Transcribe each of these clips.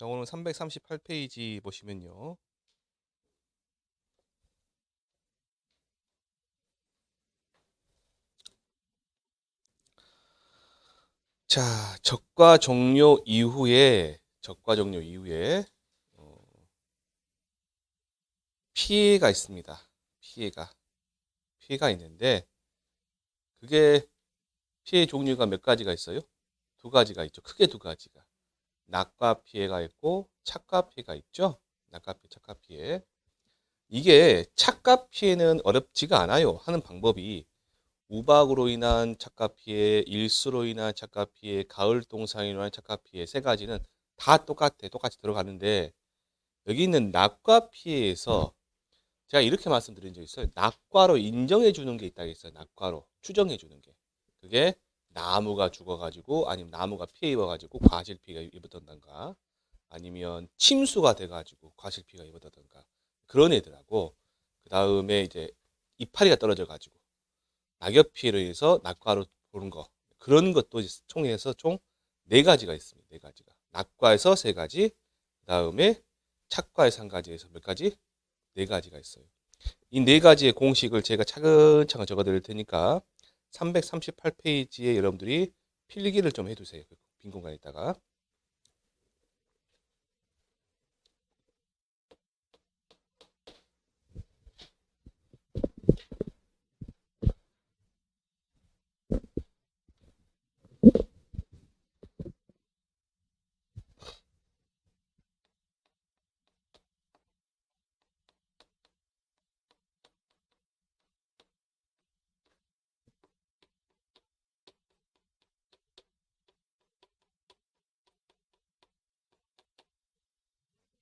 자, 오늘 338페이지 보시면요. 자, 적과 종료 이후에 어, 피해가 있습니다. 피해가 있는데 그게 피해 종류가 몇 가지가 있어요? 두 가지가 있죠. 크게 두 가지가. 낙과 피해가 있고 착과 피해가 있죠. 낙과 피해, 착과 피해. 이게 착과 피해는 어렵지가 않아요. 하는 방법이 우박으로 인한 착과 피해, 일수로 인한 착과 피해, 가을 동상으로 인한 착과 피해 세 가지는 다 똑같이 들어가는데 여기 있는 낙과 피해에서 제가 이렇게 말씀드린 적 있어요. 낙과로 인정해 주는 게 있다고 했어요. 낙과로 추정해 주는 게. 그게 나무가 죽어가지고 아니면 나무가 피해 입어가지고 과실 피해가 입었던가 아니면 침수가 돼가지고 과실 피해가 입었던가 그런 애들하고 그 다음에 이제 이파리가 떨어져가지고 낙엽 피해로 인해서 낙과로 보는 거 그런 것도 총해서 총 네 가지가 있습니다. 네 가지가 낙과에서 세 가지, 그 다음에 착과에서 한 가지에서 몇 가지? 네 가지가 있어요. 이 네 가지의 공식을 제가 차근차근 적어드릴 테니까 338페이지에 여러분들이 필기를 좀 해두세요. 빈 공간에 있다가.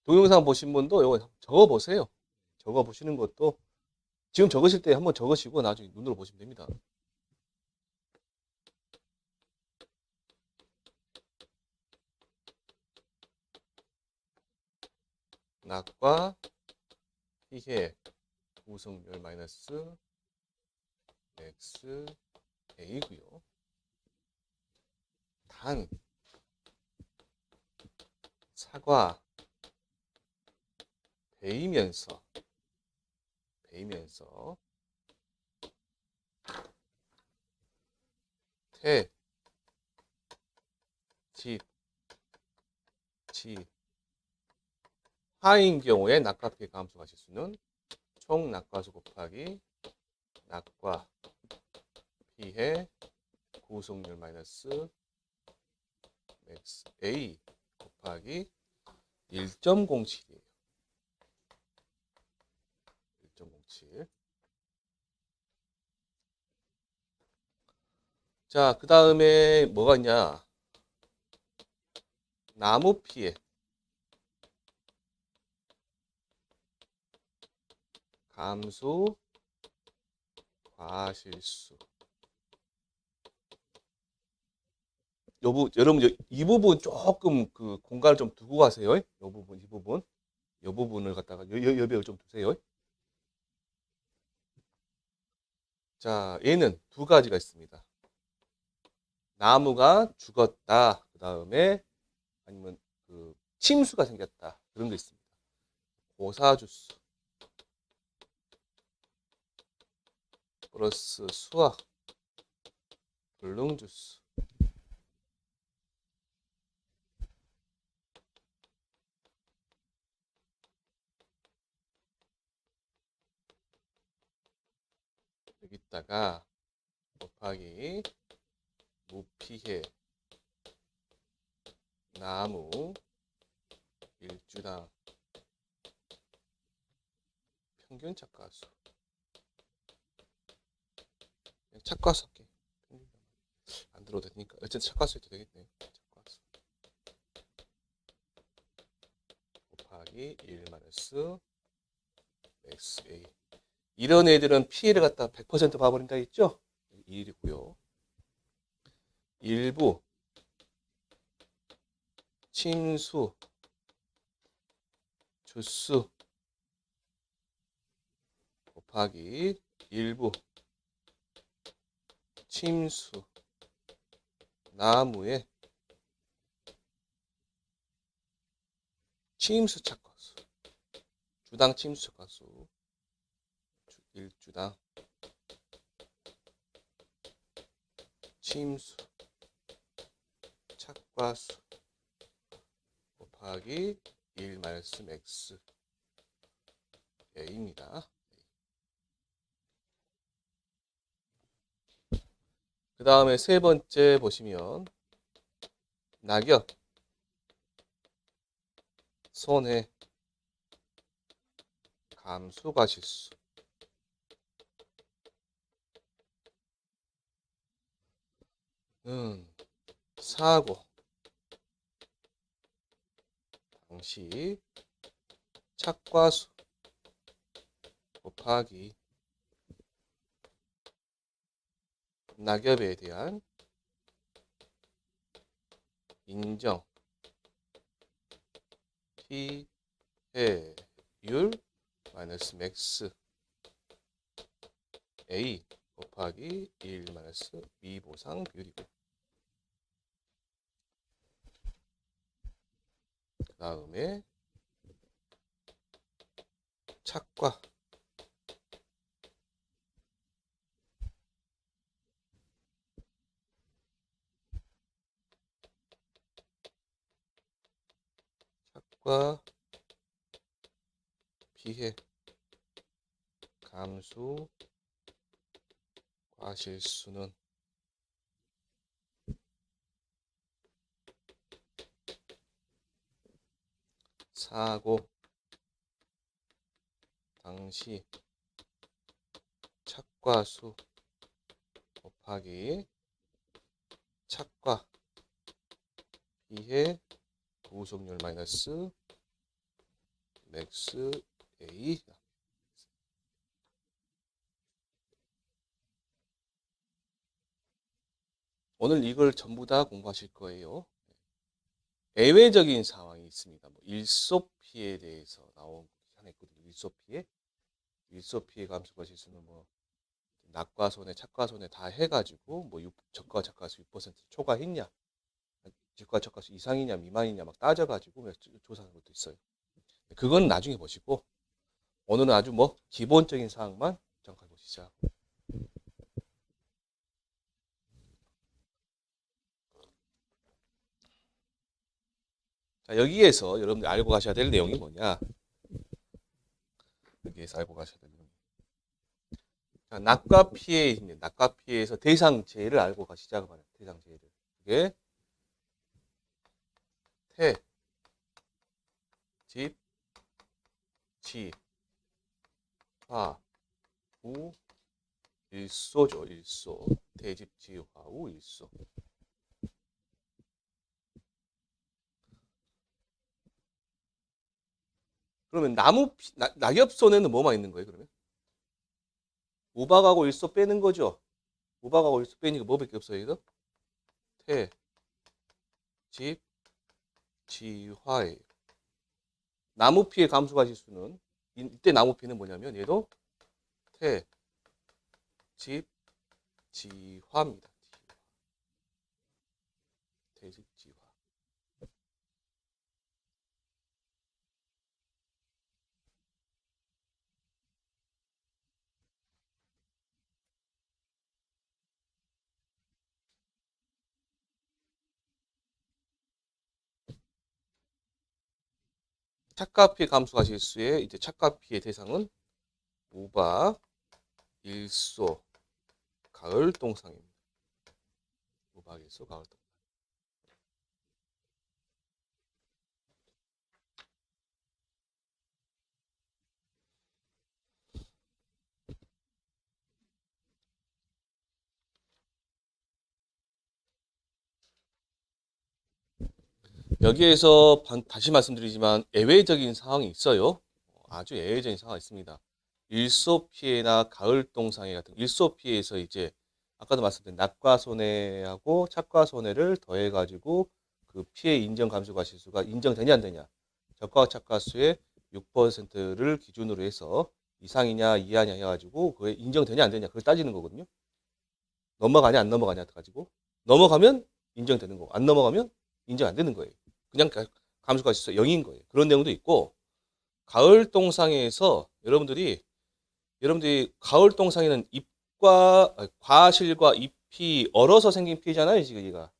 동영상 보신 분도 이거 적어보세요. 적어보시는 것도 지금 적으실 때 한번 적으시고 나중에 눈으로 보시면 됩니다. 낙과 피해 구성률 마이너스 x a고요. 단 사과 베이면서 태, 집, 지, 하인 경우에 낙과 피해 감소가 실수는 총 낙과수 곱하기 낙과 피해 구속률 마이너스 XA 곱하기 1.07이에요. 1.07. 자, 그 다음에 뭐가 있냐? 나무 피해. 감수 과실수. 여러분 이 부분 조금 그 공간을 좀 두고 가세요. 이 부분을 갖다가 여백을 좀 두세요. 자, 얘는 두 가지가 있습니다. 나무가 죽었다. 그 다음에 아니면 그 침수가 생겼다. 그런 게 있습니다. 고사주수 플러스 수학 불능주수. 여기다가 곱하기 무피해 나무 일주당 평균 착과수. 착과수 할게. 안 들어도 되니까 어쨌든 착과수 해도 되겠네. 착과수 곱하기 1 마이너스 XA. 이런 애들은 피해를 갖다 100% 봐버린다 했죠? 1이고요. 일부 침수 주수 곱하기 일부 침수 나무의 침수 착과수. 주당 침수 착과수. 1주당 침수 착과수 곱하기 1 마이너스 맥스 A입니다. 그 다음에 세 번째 보시면 낙엽 손해 감소가실수 는 사고 당시 착과수 곱하기 낙엽에 대한 인정 피해율 마이너스 맥스 A 곱하기 1 마이너스 미보상 비율이고 그 다음에 착과 피해 감소 과실수는 사고 당시 착과수 곱하기 착과 피해 구속률 마이너스 맥스 A. 오늘 이걸 전부 다 공부하실 거예요. 예외적인 상황이 있습니다. 뭐 일소 피해에 대해서 나온 하나 있거든요. 일소 피해 감소가 실수는 뭐 낙과 손해, 착과 손해 다 해가지고 뭐 저가 저가수 6% 초과했냐, 저가 저가수 이상이냐 미만이냐 막 따져가지고 조사하는 것도 있어요. 그건 나중에 보시고 오늘은 아주 뭐 기본적인 사항만 잠깐 보시죠. 자, 여기에서 여러분들 알고 가셔야 될 내용이 뭐냐? 여기에서 알고 가셔야 될 내용이. 자, 낙과 피해입니다. 낙과 피해에서 대상제를 알고 가시자. 대상제를. 그게 태, 집, 지, 화, 우, 일소죠. 일소. 대집, 지, 화, 우, 일소. 그러면 낙엽 손에는 뭐만 있는 거예요, 그러면? 우박하고 일소 빼는 거죠. 우박하고 일소 빼니까 뭐밖에 없어요, 여기서? 태, 집, 지, 화예요. 나무 피해 감소가 실수는 이때 나무 피는 뭐냐면 얘도 태, 집, 지화입니다. 태집, 지화. 착각 피해 감소가 실수의 이제 착각 피해 대상은 우박, 일소, 가을 동상입니다. 우박, 일소, 가을 동상. 여기에서 다시 말씀드리지만 예외적인 상황이 있어요. 아주 예외적인 상황이 있습니다. 일소 피해나 가을 동상해 같은 일소 피해에서 이제 아까도 말씀드린 낙과 손해하고 착과 손해를 더해가지고 그 피해 인정 감소가 실수가 인정되냐 안 되냐 적과 착과수의 6%를 기준으로 해서 이상이냐 이하냐 해가지고 그게 인정되냐 안 되냐 그걸 따지는 거거든요. 넘어가냐 안 넘어가냐 가지고 넘어가면 인정되는 거고 안 넘어가면 인정 안 되는 거예요. 그냥 감소가시수 0인 거예요. 그런 내용도 있고 가을 동상에서 여러분들이 가을 동상에는 과실과 잎이 얼어서 생긴 피해잖아요, 지금 이가.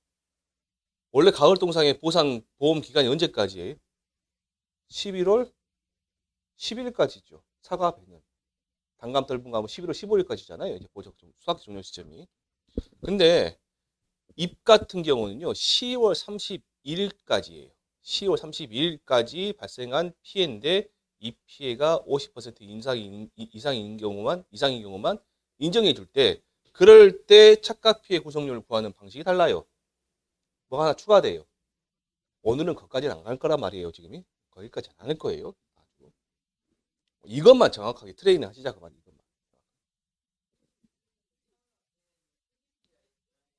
원래 가을 동상의 보험 기간이 언제까지예요? 11월 10일까지죠. 사과 배는. 단감 떫은 감은 11월 15일까지잖아요. 이제 수확 종료 시점이. 근데 잎 같은 경우는요. 10월 31일까지예요. 10월 31일까지 발생한 피해인데 이 피해가 50% 이상인 경우만 인정해 줄 때 그럴 때 착각 피해 구성료를 구하는 방식이 달라요. 뭐 하나 추가돼요. 오늘은 거기까지는 안 갈 거란 말이에요. 지금이 거기까지 안 할 거예요. 이것만 정확하게 트레이닝 하시자 그 말이에요. 이것만.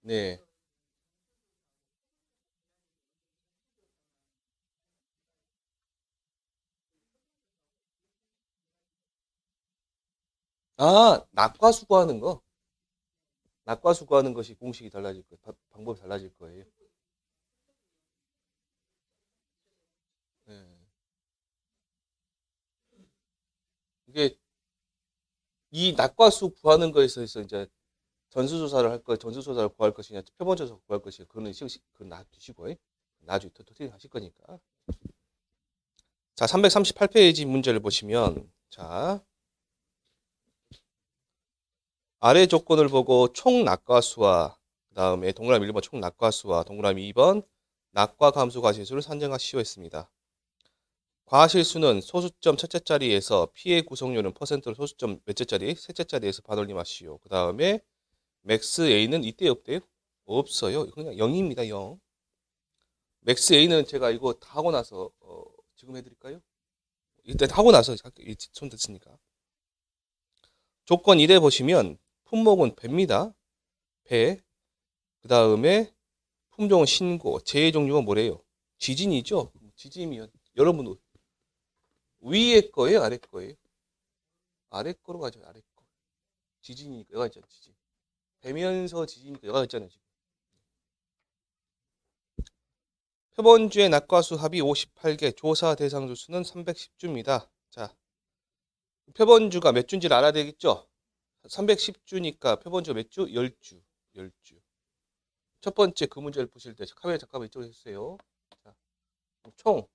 네. 아, 낙과수 구하는 거. 낙과수 구하는 것이 공식이 달라질 거예요. 방법이 달라질 거예요. 네. 이게 이 낙과수 구하는 거에 있어서 이제 전수조사를 구할 것이냐, 표본조사 구할 것이냐, 그건 놔두시고, 나중에 토팅 하실 거니까. 자, 338페이지 문제를 보시면, 자, 아래 조건을 보고 총 낙과수와, 그 다음에 동그라미 1번 총 낙과수와 동그라미 2번 낙과 감소 과실수를 산정하시오 했습니다. 과실수는 소수점 첫째 자리에서 피해 구성료는 퍼센트로 소수점 몇째 자리? 셋째 자리에서 반올림하시오. 그 다음에 맥스 A는 이때 없대요? 없어요. 그냥 0입니다. 0. 맥스 A는 제가 이거 다 하고 나서 지금 해드릴까요? 일단 하고 나서 손 댔으니까. 조건 1에 보시면 품목은 배입니다. 배. 그 다음에 품종은 신고. 재해 종류가 뭐래요? 지진이죠? 지진이면 여러분 위에 거예요? 아래 거예요? 아래 거로 가죠. 아래 거. 지진이니까 여가 있잖아요. 지진. 배면서 지진이니까 여가 있잖아요. 지금. 표본주의 낙과수 합이 58개, 조사 대상주 수는 310주입니다. 자, 표본주가 몇 주인지를 알아야 되겠죠? 310주니까 표본주가 몇 주? 10주. 10주. 첫 번째 그 문제를 보실 때 카메라 잠깐만 이쪽으로 해주세요. 자, 총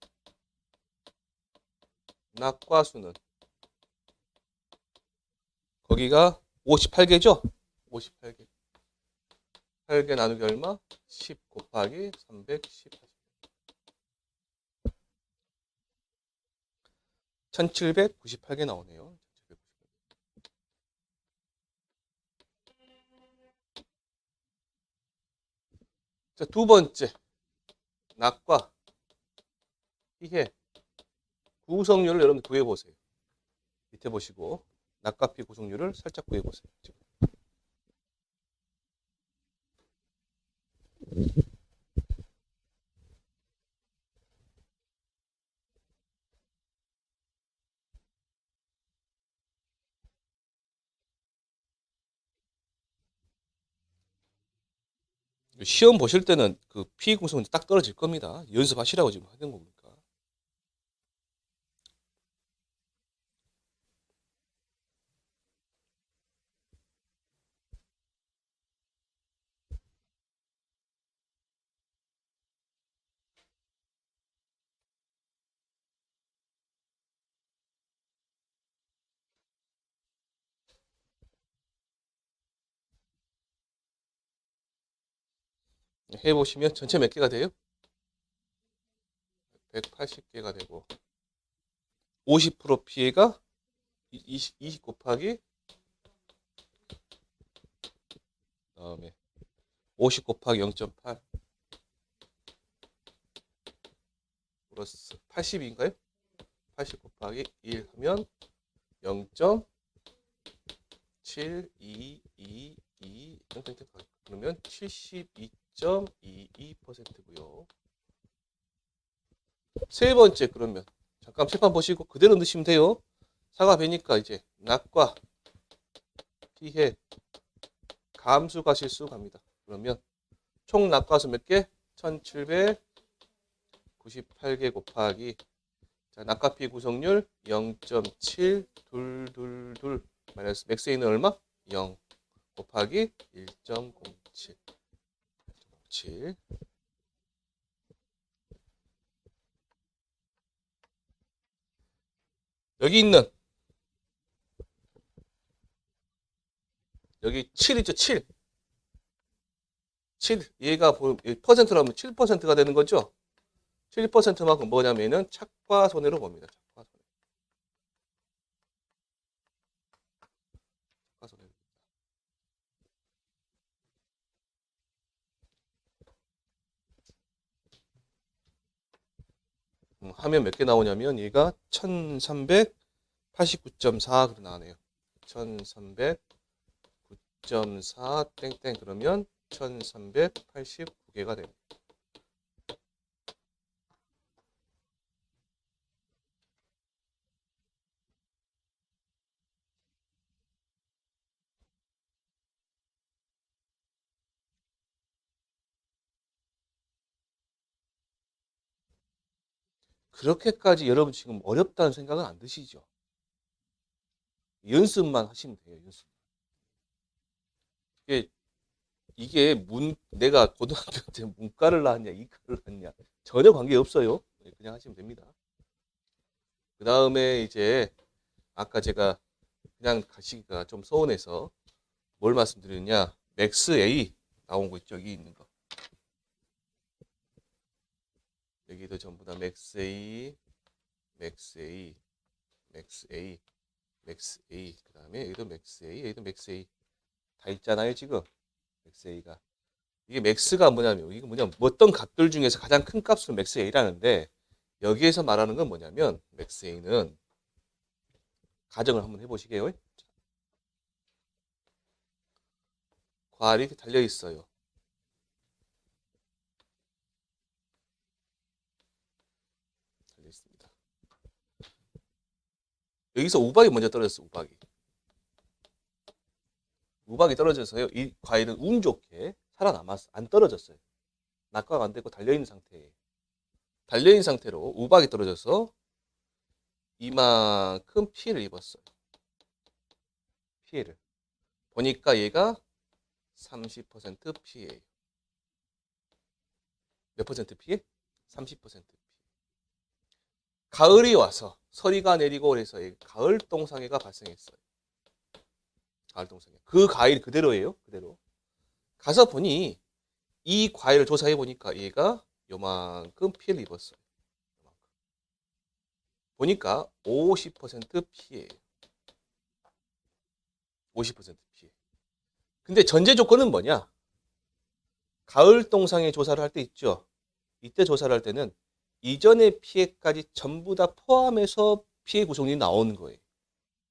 낙과수는 거기가 58개죠? 58개. 8개 나누기 얼마? 10 곱하기 310. 1798개 나오네요. 자, 두 번째. 낙과 피해 구성률을 여러분 구해보세요. 밑에 보시고 낙과 피해 구성률을 살짝 구해보세요. 지금. 시험 보실 때는 그 피해 구성률 딱 떨어질 겁니다. 연습하시라고 지금 하는 거니까. 해보시면 전체 몇 개가 돼요? 180개가 되고 50% 피해가 20 곱하기 다음에 50 곱하기 0.8 플러스 80인가요? 80 곱하기 1 하면 0.7222 그러면 72.22%고요. 세 번째 그러면 잠깐 칠판 보시고 그대로 넣으시면 돼요. 사과 배니까 이제 낙과 피해 감수 과실수 갑니다. 그러면 총 낙과수 몇 개? 1798개. 98개 곱하기 자, 낙과 피해 구성률 0.722 마이너스 맥스 A는 얼마? 0 곱하기 1.07 7 여기 있는 여기 7 있죠? 7 얘가 퍼센트로 하면 7%가 되는 거죠? 7%만큼 뭐냐면은 착과 손해로 봅니다. 착과 손해. 착과 손해. 하면 몇 개 나오냐면 얘가 1389.4 그렇게 나오네요. 1309.4 땡땡 그러면 1389개가 됩니다. 그렇게까지 여러분 지금 어렵다는 생각은 안 드시죠? 연습만 하시면 돼요. 연습. 이게 내가 고등학교 때 문과를 나왔냐 이과를 나왔냐 전혀 관계없어요. 그냥 하시면 됩니다. 그 다음에 이제 아까 제가 그냥 가시기가 좀 서운해서 뭘 말씀드렸냐 맥스 A 나온 거 있죠. 여기 있는 거. 여기도 전부 다 맥스 A, 맥스 A, 맥스 A, 맥스 A. 그 다음에 여기도 맥스 A, 여기도 맥스 A. 다 있잖아요 지금. 맥스 A가. 이게 맥스가 뭐냐면 이게 뭐냐면 어떤 값들 중에서 가장 큰 값을 맥스 A라는데 여기에서 말하는 건 뭐냐면 맥스 A는 가정을 한번 해보시게요. 괄이 이렇게 달려 있어요. 달려 있습니다. 여기서 우박이 먼저 떨어졌어. 우박이 떨어져서요. 이 과일은 운 좋게 살아남았어. 안 떨어졌어요. 낙과가 안 되고 달려있는 상태예요. 달려있는 상태로 우박이 떨어져서 이만큼 피해를 입었어요. 피해를. 보니까 얘가 30% 피해예요. 몇 퍼센트 피해? 30% 피해. 가을이 와서 서리가 내리고 그래서 가을 동상해가 발생했어요. 가을 동상해. 그 과일 그대로예요. 그대로. 가서 보니 이 과일을 조사해 보니까 얘가 요만큼 피해를 입었어요. 요만큼. 보니까 50% 피해예요. 50% 피해. 근데 전제 조건은 뭐냐? 가을 동상에 조사를 할 때 있죠. 이때 조사를 할 때는 이전의 피해까지 전부 다 포함해서 피해 구성이 나오는 거예요.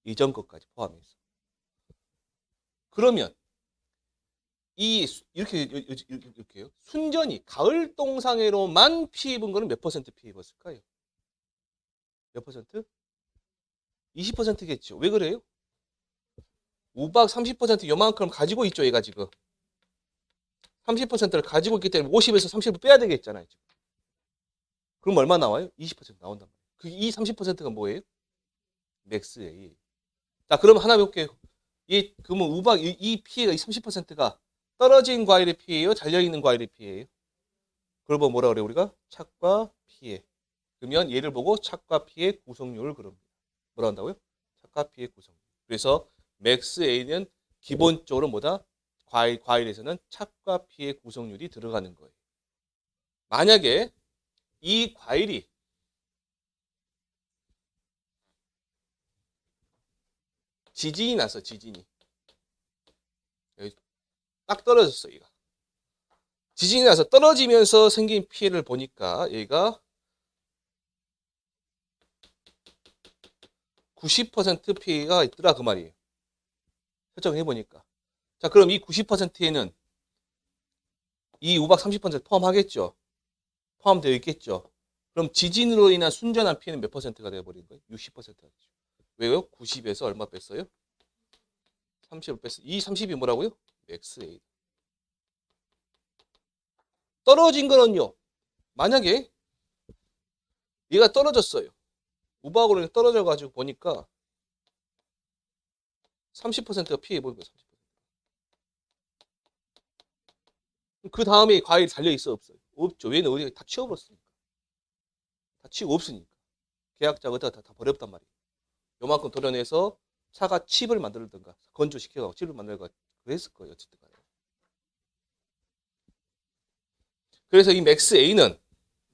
이전 것까지 포함해서. 그러면 이렇게요. 순전히 가을 동상해로만 피해 입은 거는 몇 퍼센트 피해 입었을까요? 몇 퍼센트? 20%겠죠. 왜 그래요? 우박 30% 요만큼 가지고 있죠, 얘가 지금. 30%를 가지고 있기 때문에 50에서 30을 빼야 되겠잖아요. 지금. 그럼 얼마 나와요? 20% 나온단 말이에요. 이 30%가 뭐예요? 맥스 A. 자, 그럼 하나 볼게요. 그러면 우박 이 피해가 이 30%가 떨어진 과일의 피해예요? 달려있는 과일의 피해예요? 그걸 보면 뭐라 그래요? 우리가 착과 피해. 그러면 얘를 보고 착과 피해 구성률을 그럽니다. 뭐라 한다고요? 착과 피해 구성률. 그래서 맥스 A는 기본적으로 뭐다? 과일에서는 착과 피해 구성률이 들어가는 거예요. 만약에 이 과일이 지진이 났어, 지진이. 여기 딱 떨어졌어, 얘가. 지진이 나서 떨어지면서 생긴 피해를 보니까 얘가 90% 피해가 있더라, 그 말이에요. 설정을 해보니까. 자, 그럼 이 90%에는 이 우박 30% 포함하겠죠? 포함되어 있겠죠? 그럼 지진으로 인한 순전한 피해는 몇 퍼센트가 되어버린 거예요? 60%가 되죠. 왜요? 90에서 얼마 뺐어요? 30을 뺐어요. 이 30이 뭐라고요? 맥스 A. 떨어진 거는요. 만약에 얘가 떨어졌어요. 우박으로 떨어져가지고 보니까 30%가 피해 보이고 30%. 그 다음에 과일이 달려있어 없어요? 없죠. 왜냐면 어디 다 치워버렸으니까. 다 치우고 없으니까. 계약자 어디다 다 버렸단 말이에요. 요만큼 도려내서 차가 칩을 만들든가 건조시켜서 칩을 만들든가 그랬을 거예요. 어쨌든 간에. 그래서 이 맥스 A는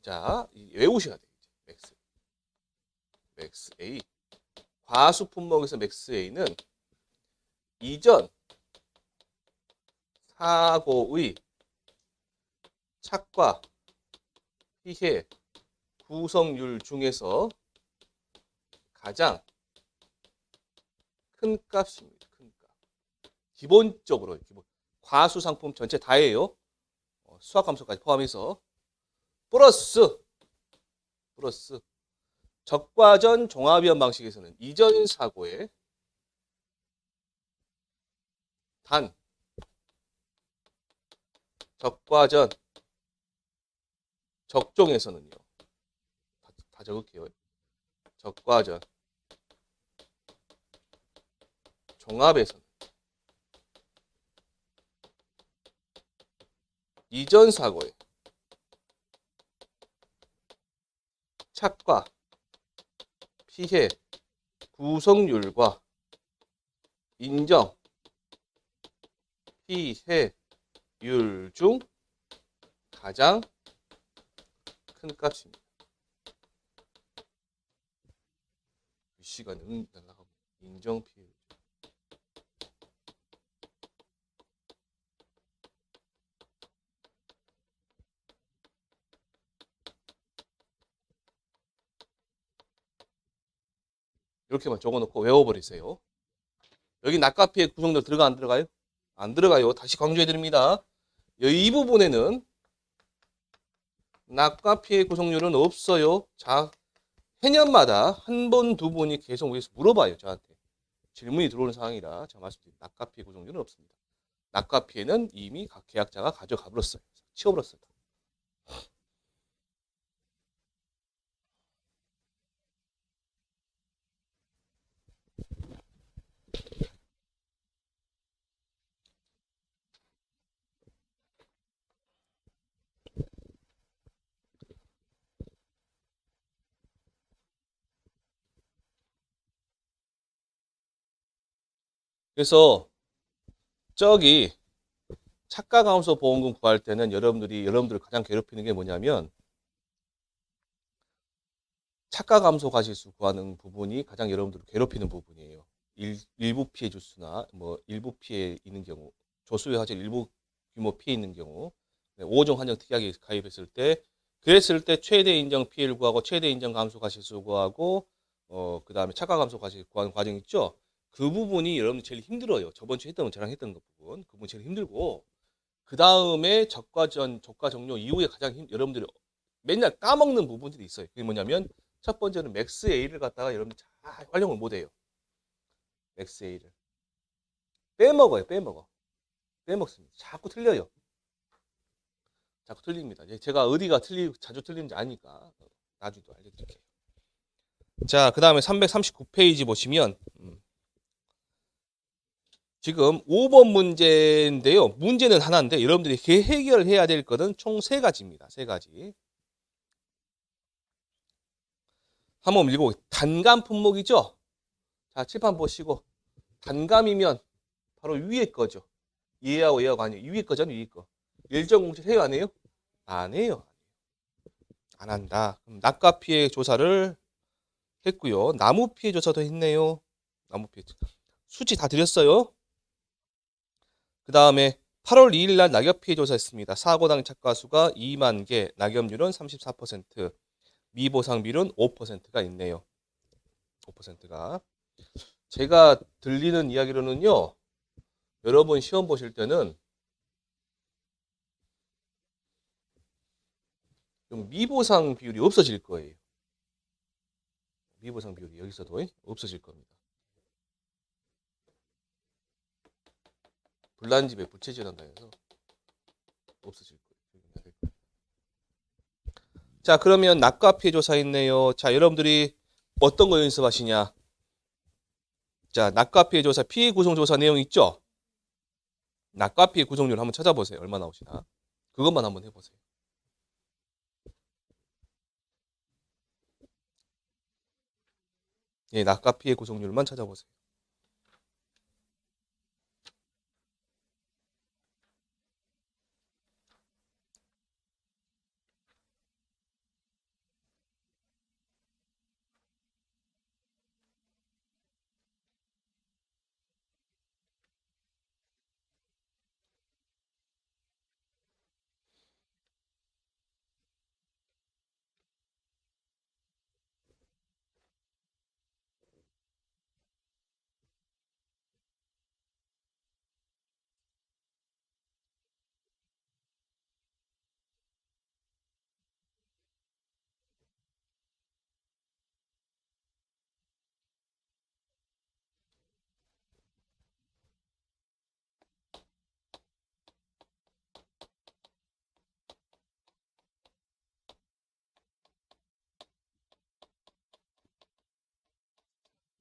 자 외우셔야 돼요. 맥스 A 과수 품목에서 맥스 A는 이전 사고의 착과 피해 구성률 중에서 가장 큰 값입니다. 큰 값. 기본적으로 과수 상품 전체 다예요. 수학 함수까지 포함해서 플러스 적과전 종합위험 방식에서는 이전 사고의 단 적과전 적종에서는요. 다 적을게요. 적과전 종합에서는 이전 사고의 착과 피해 구성률과 인정 피해율 중 가장 큰 값입니다. 시간은 날라가고 인정 피해율. 이렇게만 적어놓고 외워버리세요. 여기 낙과 피해 구성들 들어가 안 들어가요? 안 들어가요. 다시 강조해드립니다. 이 부분에는 낙과 피해 구성률은 없어요. 자, 해년마다 한 번, 두 번이 계속 위해서 물어봐요. 저한테. 질문이 들어오는 상황이라 제가 말씀드립니다. 낙과 피해 구성률은 없습니다. 낙과 피해는 이미 각 계약자가 가져가 버렸어요. 치워버렸어요. 그래서 저기 착가감소 보험금 구할 때는 여러분들을 가장 괴롭히는 게 뭐냐면 착가감소 과실수 구하는 부분이 가장 여러분들을 괴롭히는 부분이에요. 일부 피해 주수나 뭐 일부 피해 있는 경우, 조수의 화재 일부 규모 피해 있는 경우, 5종 한정 특약에 가입했을 때, 그랬을 때 최대 인정 피해를 구하고 최대 인정 감소 과실수 구하고 그 다음에 착가감소 과실 구하는 과정 있죠. 그 부분이 여러분들 제일 힘들어요. 저번 주에 저랑 했던 그 부분 제일 힘들고, 그 다음에 적과 종료 이후에 가장 여러분들이 맨날 까먹는 부분들이 있어요. 그게 뭐냐면 첫 번째는 맥스 A를 갖다가 여러분들 잘 활용을 못해요. 맥스 A를 빼먹습니다. 자꾸 틀려요. 자꾸 틀립니다. 제가 어디가 자주 틀리는지 아니까 나중에 또 알려드릴게요. 자, 그 다음에 339페이지 보시면 지금 5번 문제인데요. 문제는 하나인데 여러분들이 해결해야 될 것은 총 3가지입니다. 3가지. 한번 읽어보겠습니다. 단감 품목이죠? 자, 칠판 보시고 단감이면 바로 위에 거죠. 얘하고 얘하고 아니에요. 위에 거잖아요. 위에 거. 일정 공실 해요? 안 해요? 안 해요. 안 한다. 그럼 낙과 피해 조사를 했고요. 나무 피해 조사도 했네요. 나무 피해 수치 다 드렸어요. 그 다음에 8월 2일 날 낙엽 피해 조사했습니다. 사고당 착과수가 2만 개, 낙엽률은 34%, 미보상비율은 5%가 있네요. 5%가. 제가 들리는 이야기로는요. 여러분 시험 보실 때는 좀 미보상 비율이 없어질 거예요. 미보상 비율이 여기서도 없어질 겁니다. 불난집에 부채질한다 해서 없어질 거예요. 자, 그러면 낙과 피해 조사 있네요. 자, 여러분들이 어떤 거 연습하시냐? 자, 낙과 피해 조사, 피해 구성 조사 내용 있죠? 낙과 피해 구성률 한번 찾아보세요. 얼마 나오시나? 그것만 한번 해보세요. 예, 낙과 피해 구성률만 찾아보세요.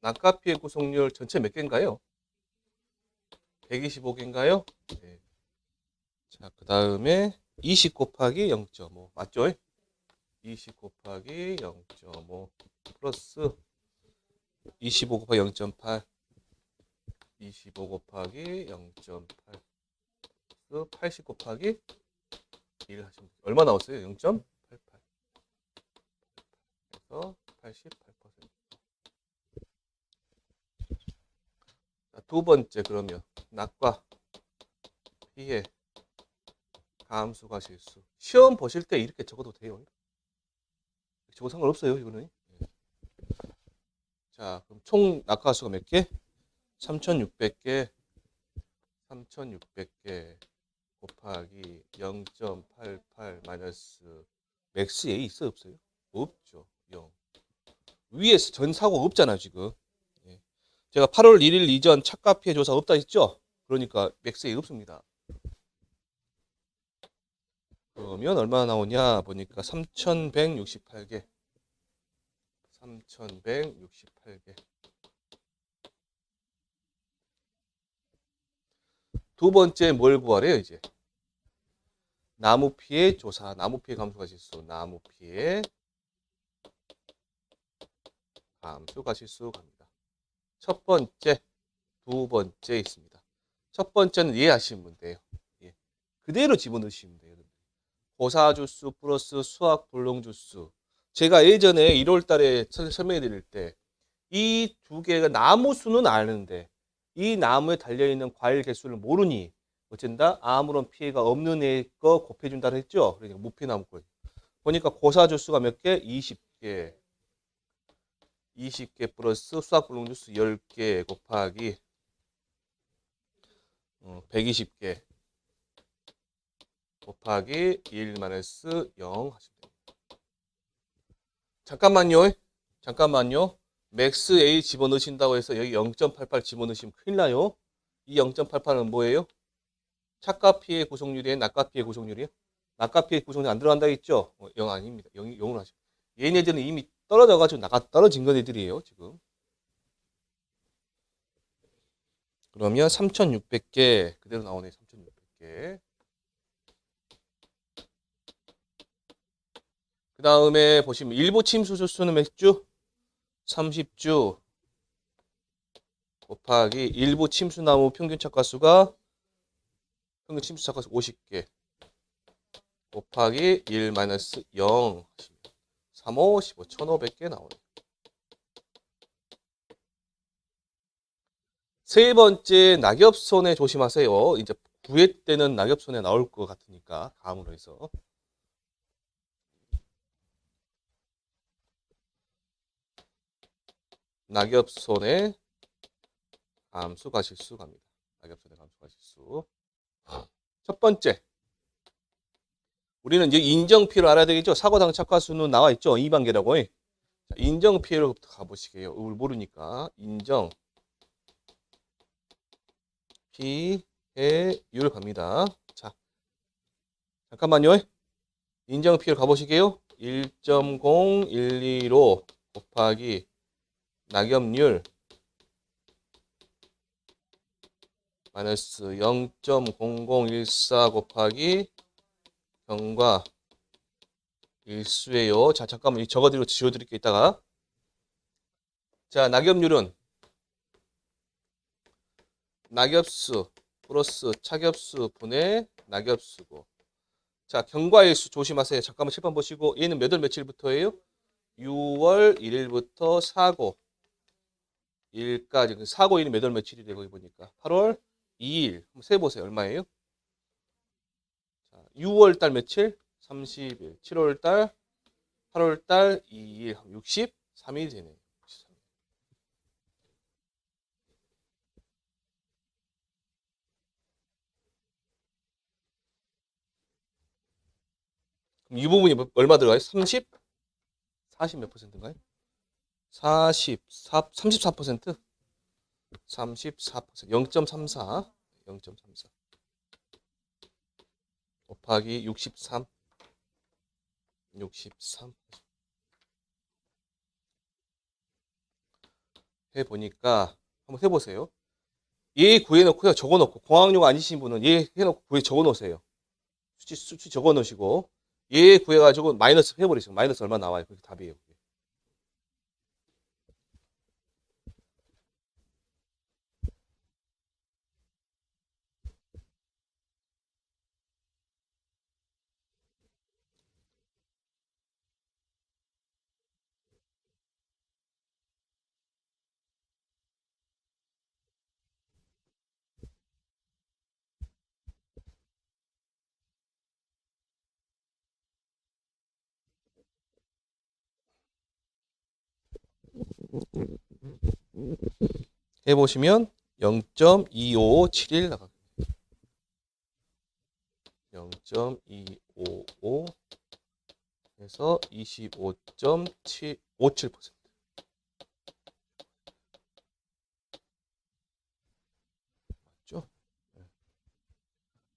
낙과 피해 구성률 전체 몇 개인가요? 125개인가요? 네. 자, 그 다음에 20 곱하기 0.5 맞죠? 20 곱하기 0.5 플러스 25 곱하기 0.8 25 곱하기 0.8 플러스 80 곱하기 1 하시면 돼요. 얼마 나왔어요? 0.88 그래서 88%. 자, 두 번째 그러면 낙과 피해 감수가 실수. 시험 보실 때 이렇게 적어도 돼요. 적어도 상관없어요, 이거는. 자, 그럼 총 낙하수가 몇 개? 3,600개. 3,600개 곱하기 0.88 마이너스 맥스 A 있어요, 없어요? 없죠. 0. 위에서 전사고 없잖아요, 지금. 예. 제가 8월 1일 이전 착가 피해 조사 없다 했죠? 그러니까 맥스 A 없습니다. 그러면 얼마나 나오냐 보니까 3,168개. 3,168개. 두 번째 뭘 구하래요, 이제? 나무 피해 조사, 나무 피해 감수가 실수, 나무 피해 감수가 실수 갑니다. 첫 번째, 두 번째 있습니다. 첫 번째는 이해하시면 문제예요. 예. 그대로 집어넣으시면 돼요. 고사주수 플러스 수학 불능주수. 제가 예전에 1월 달에 설명해 드릴 때 이 두 개가 나무 수는 아는데 이 나무에 달려있는 과일 개수를 모르니 어쩐다? 아무런 피해가 없는 애 거 곱해준다 했죠? 그러니까 무피나무 거. 보니까 고사주수가 몇 개? 20개. 20개 플러스 수학 불능주수 10개 곱하기 120개 곱하기 1 마이너스 0 하시면 됩니다. 잠깐만요. 잠깐만요. 맥스 A 집어넣으신다고 해서 여기 0.88 집어넣으시면 큰일 나요. 이 0.88은 뭐예요? 착가 피해 구성률이에요? 낙가 피해 구성률이에요? 낙가 피해 구성률 안 들어간다 했죠? 0 아닙니다. 0으로 하시고. 얘네들은 이미 떨어져가지고 떨어진 건 애들이에요, 지금. 그러면 3,600개 그대로 나오네. 3,600개. 그 다음에 보시면 일부 침수 주수는 몇 주? 30주 곱하기 일부 침수나무 평균 착과수가 평균 침수 착과수 50개 곱하기 1 마이너스 0 3, 5, 15, 1,500개 나오네. 세 번째 낙엽손해 조심하세요. 이제 9회 때는 낙엽손해 나올 것 같으니까 다음으로 해서 낙엽손해 감수 가실수 갑니다. 낙엽손해 감수 가실수. 첫 번째 우리는 이제 인정피해를 알아야 되겠죠. 사고당 착과수는 나와 있죠. 2반계라고. 인정 피해로부터 가보시게요. 이걸 모르니까 인정 피해율 갑니다. 자, 잠깐만요. 인정 피해로 가보시게요. 1.0125 곱하기 낙엽률 마이너스 0.0014 곱하기 경과 일수예요. 자, 잠깐만 적어드리고 지워드릴게요. 이따가. 자, 낙엽률은 낙엽수 플러스 차겹수 분의 낙엽수고. 자, 경과일수 조심하세요. 잠깐만 칠판 보시고 얘는 몇 월 며칠부터예요? 6월 1일부터 사고 일까지. 사고 일이 몇 월 며칠이 되고 보니까 8월 2일. 한번 세보세요. 얼마예요? 자, 6월 달 며칠? 30일. 7월 달, 8월 달 2일. 63일 되네요. 그럼 이 부분이 얼마 들어가요? 30? 40 몇 퍼센트인가요? 44, 34%? 34%. 0.34. 0.34. 곱하기 63. 63. 해보니까 한번 해보세요. 얘 구해놓고요. 적어놓고 공학용 아니신 분은 얘 해놓고 구해 적어놓으세요. 수치 적어놓으시고 얘 구해가지고 마이너스 해버리시고 마이너스 얼마 나와요. 그게 답이에요. 해보시면 0.2571 나갑니다. 0.255 해서 25.57%. 맞죠?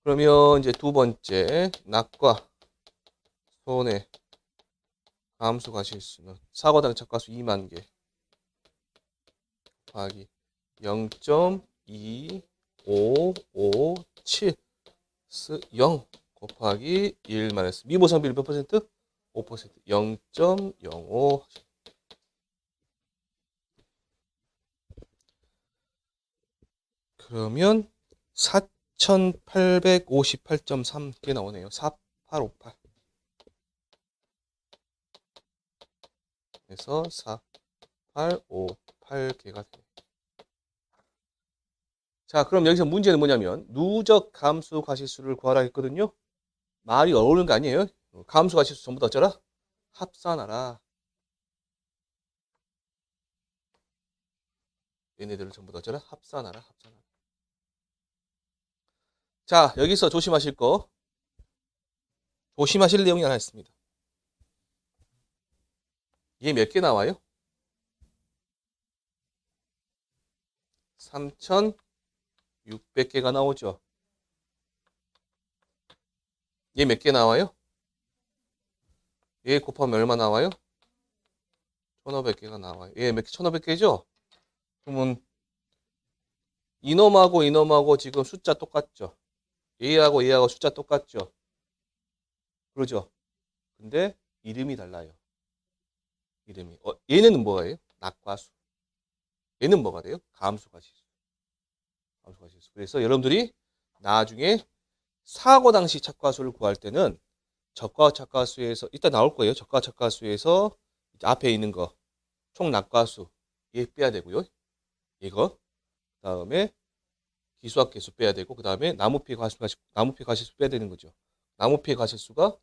그러면 이제 두 번째 낙과 손해 감수 가실수는 사고당 착과수 2만 개 곱하기 0.2557 0 곱하기 1 마이너스 미모상비율 몇 퍼센트? 5%. 0.05. 그러면 4858.3개 나오네요. 4858. 그래서 4858개가 되네요. 자, 그럼 여기서 문제는 뭐냐면 누적 감수 가실수를 구하라 했거든요. 말이 어려운 거 아니에요? 감수 가실수 전부 다 어쩌라? 합산하라. 얘네들을 전부 다 어쩌라? 합산하라. 합산하라. 자, 여기서 조심하실 거. 조심하실 내용이 하나 있습니다. 얘 몇 개 나와요? 3,600개가 나오죠. 얘 몇 개 나와요? 얘 곱하면 얼마 나와요? 1,500개가 나와요. 얘 몇 개? 1,500개죠? 그러면 이놈하고 지금 숫자 똑같죠? 얘하고 숫자 똑같죠? 그러죠? 근데 이름이 달라요. 이름이. 얘는 뭐예요? 낙과수. 얘는 뭐가 돼요? 감수가시수. 감수가시수. 그래서 여러분들이 나중에 사고 당시 착과수를 구할 때는 적과 착과수에서 이따 나올 거예요. 적과 착과수에서 앞에 있는 거 총 낙과수 얘 빼야 되고요. 이거 그다음에 기수학 개수 빼야 되고 그다음에 나무피 과실수 빼야 되는 거죠. 나무피 과실수가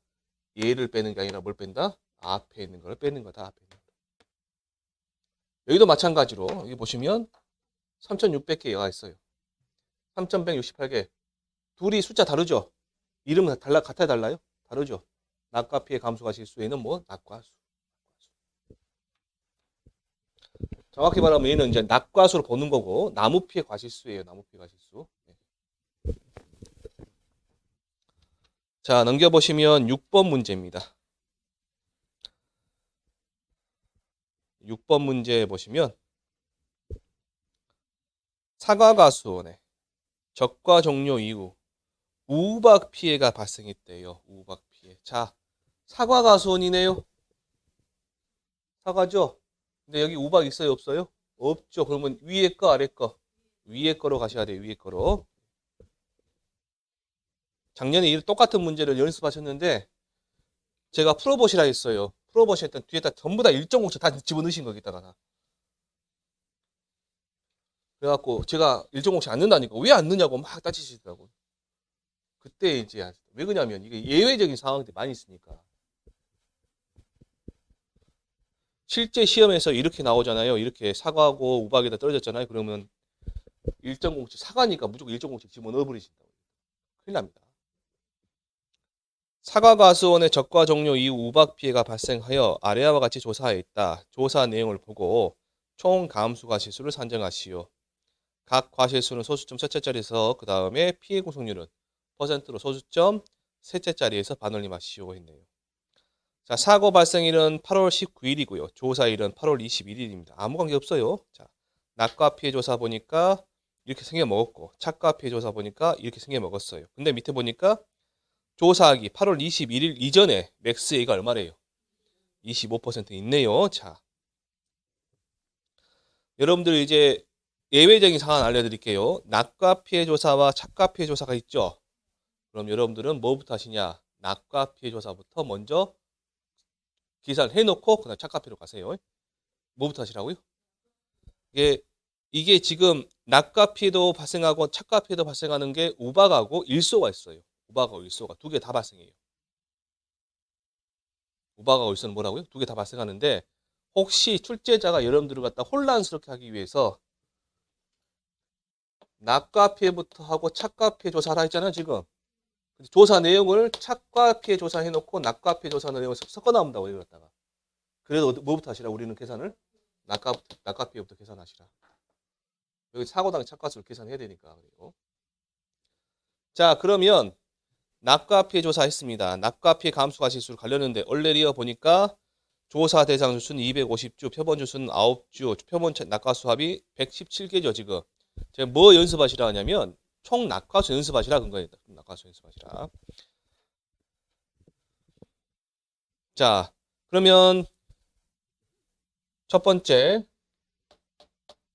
얘를 빼는 게 아니라 뭘 뺀다? 앞에 있는 걸 빼는 거다. 앞에 있는 거. 여기도 마찬가지로 여기 보시면 3,600개가 있어요. 3,168개. 둘이 숫자 다르죠? 이름은 같아야 달라요? 다르죠? 낙과 피의 감수가 실수에는 뭐 낙과수. 정확히 말하면 얘는 이제 낙과수로 보는 거고 나무 피의 과실수예요. 나무 피의 과실수. 네. 자, 넘겨보시면 6번 문제입니다. 6번 문제 보시면 사과가수원에 적과 종료 이후 우박 피해가 발생했대요. 우박 피해. 자, 사과가수원이네요. 사과죠? 근데 여기 우박 있어요, 없어요? 없죠. 그러면 위에 거, 아래 거? 위에 거로 가셔야 돼요, 위에 거로. 작년에 이 똑같은 문제를 연습하셨는데 제가 풀어보시라 했어요. 풀어보셨던 뒤에다 전부 다 1.5초 다 집어넣으신 거기다가 다. 그래갖고 제가 1.5초 안 넣는다니까 왜 안 넣냐고 막 따지시더라고요. 그때 이제 왜 그러냐면 이게 예외적인 상황들이 많이 있으니까. 실제 시험에서 이렇게 나오잖아요. 이렇게 사과하고 우박에다 떨어졌잖아요. 그러면 1.0초 사과니까 무조건 1.5초 집어넣어 버리신다고. 큰일 납니다. 사과가수원의 적과 종료 이후 우박 피해가 발생하여 아래와 같이 조사하였다. 조사 내용을 보고 총 감수 과실수를 산정하시오. 각 과실수는 소수점 첫째 자리에서 그 다음에 피해 구성률은 퍼센트로 소수점 셋째 자리에서 반올림하시오 했네요. 자, 사고 발생일은 8월 19일이고요. 조사일은 8월 21일입니다. 아무 관계 없어요. 자, 낙과 피해 조사 보니까 이렇게 생겨 먹었고 착과 피해 조사 보니까 이렇게 생겨 먹었어요. 근데 밑에 보니까 조사하기 8월 21일 이전에 맥스 A가 얼마래요? 25% 있네요. 자, 여러분들 이제 예외적인 상황 알려드릴게요. 낙과 피해 조사와 착과 피해 조사가 있죠. 그럼 여러분들은 뭐부터 하시냐? 낙과 피해 조사부터 먼저 계산을 해놓고 그다음 착과 피해로 가세요. 뭐부터 하시라고요? 이게 지금 낙과 피해도 발생하고 착과 피해도 발생하는 게 우박하고 일소가 있어요. 우박하고 일소가 두 개 다 발생해요. 우박하고 일소는 뭐라고요? 두 개 다 발생하는데 혹시 출제자가 여러분들을 갖다 혼란스럽게 하기 위해서 낙과 피해부터 하고 착과 피해 조사를 했잖아요, 지금. 조사 내용을 착과 피해 조사해놓고 낙과 피해 조사 내용을 섞어 나온다고 이거 갖다가. 그래도 뭐부터 하시라? 우리는 계산을 낙과 피해부터 계산하시라. 여기 사고당 착과수를 계산해야 되니까. 그리고 자, 그러면 낙과 피해 조사했습니다. 낙과 피해 감수 과실수를 가렸는데 얼레리어 보니까 조사 대상 주수는 250주, 표본 주수는 9주, 표본 낙과수 합이 117개죠, 지금. 제가 뭐 연습하시라 하냐면 총 낙과수 연습하시라 그런 거예요. 낙과수 연습하시라. 자, 그러면 첫 번째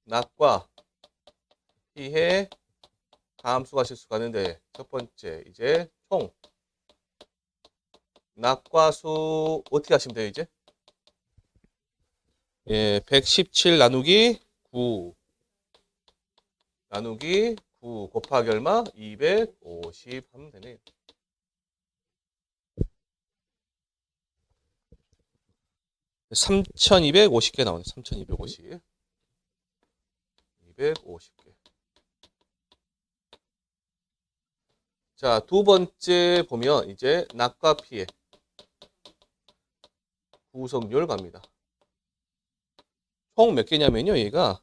낙과 피해 감수 과실수 가는데 첫 번째 이제 총 낙과수 어떻게 하시면 돼요, 이제? 예, 117 나누기 9 나누기 9 곱하기 얼마? 250 하면 되네요. (3250개) 나오네. 3250. 250개. 자, 두 번째 보면 이제 낙과 피해 구성률 갑니다. 총 몇 개냐면요, 얘가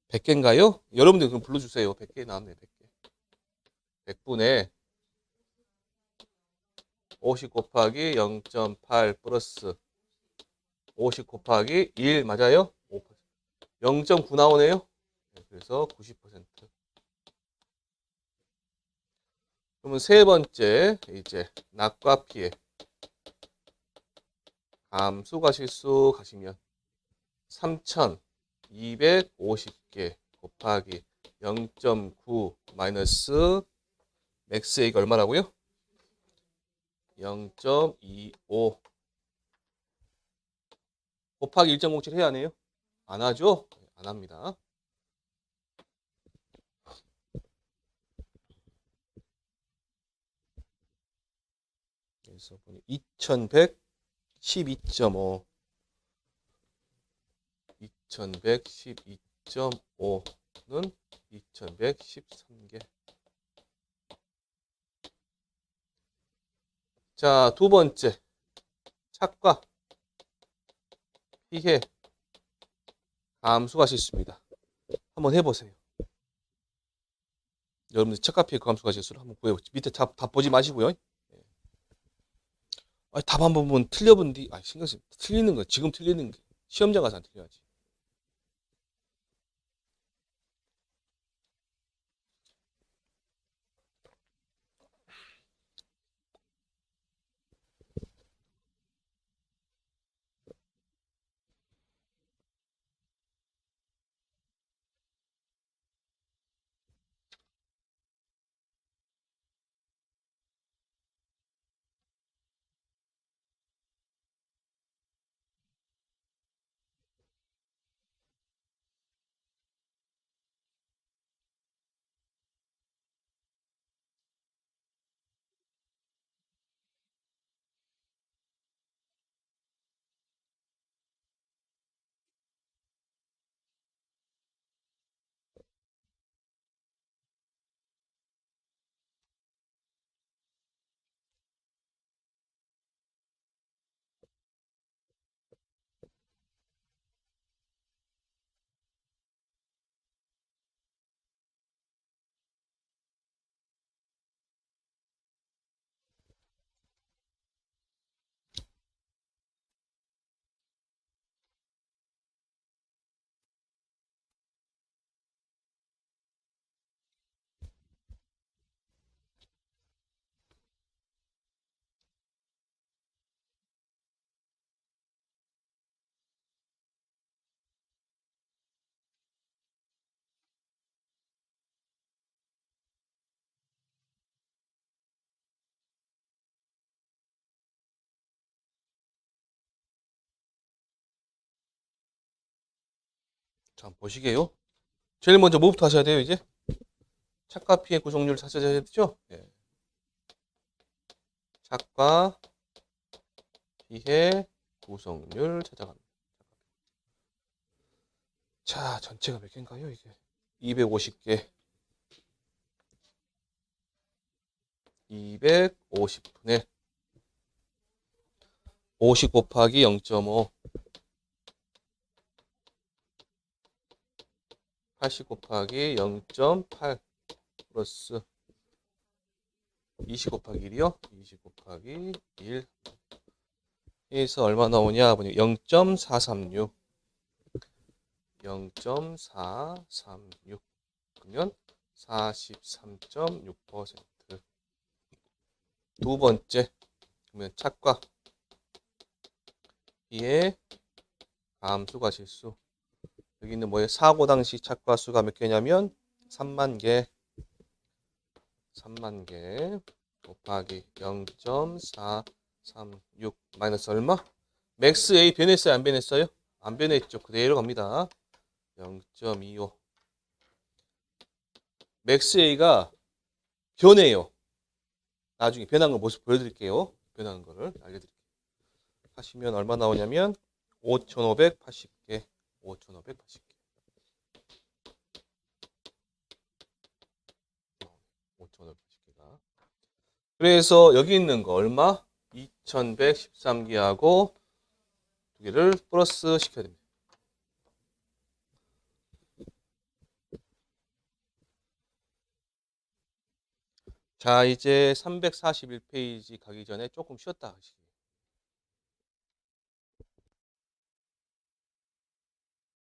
100개인가요? 여러분들 그럼 불러주세요. 100개 나왔네, 100개. 100분의 50 곱하기 0.8 플러스 50 곱하기 1 맞아요? 0.9 나오네요. 그래서 90%. 그러면 세 번째 이제 낙과 피해 감수가 실수 가시면 3250개 곱하기 0.9 마이너스 맥스 A가 얼마라고요? 0.25 곱하기 1.07 해야 하네요? 안 하죠? 안 합니다. 그래서 2112.5 2112.5는 2113개. 자, 두 번째 착과 피해 감수가 실수입니다. 한번 해보세요. 여러분들 착과 피해 감수가 실수를 한번 구해보세요. 밑에 답 보지 마시고요. 답 한 번 보면 틀려본 뒤, 신경 쓰 틀리는 거, 지금 틀리는 게 시험장 가서 안 틀려야지. 자, 한번 보시게요. 제일 먼저 뭐부터 하셔야 돼요, 이제? 착과 피해 구성률 찾아야 되죠? 네. 착과 피해 구성률 찾아갑니다. 자, 전체가 몇 개인가요, 이게? 250개. 250분의 50 곱하기 0.5 80 곱하기 0.8 플러스 20 곱하기 1이요. 20 곱하기 1 해서 얼마 나오냐 보니 0.436 0.436 그러면 43.6%. 두 번째 그러면 착과 피해 감수가 실수. 여기 있는 뭐예요? 사고 당시 착과 수가 몇 개냐면 3만 개. 3만 개 곱하기 0.436 마이너스 얼마? 맥스 A 변했어요? 안 변했어요? 안 변했죠. 그대로 갑니다. 0.25 맥스 A가 변해요. 나중에 변한 걸 모습 보여드릴게요. 변하는 거를 알려드릴게요. 하시면 얼마 나오냐면 5,580개 5,580개 5,580개가 그래서 여기 있는 거 얼마? 2,113개하고 두 개를 플러스 시켜야 됩니다. 자, 이제 341페이지 가기 전에 조금 쉬었다 하시죠.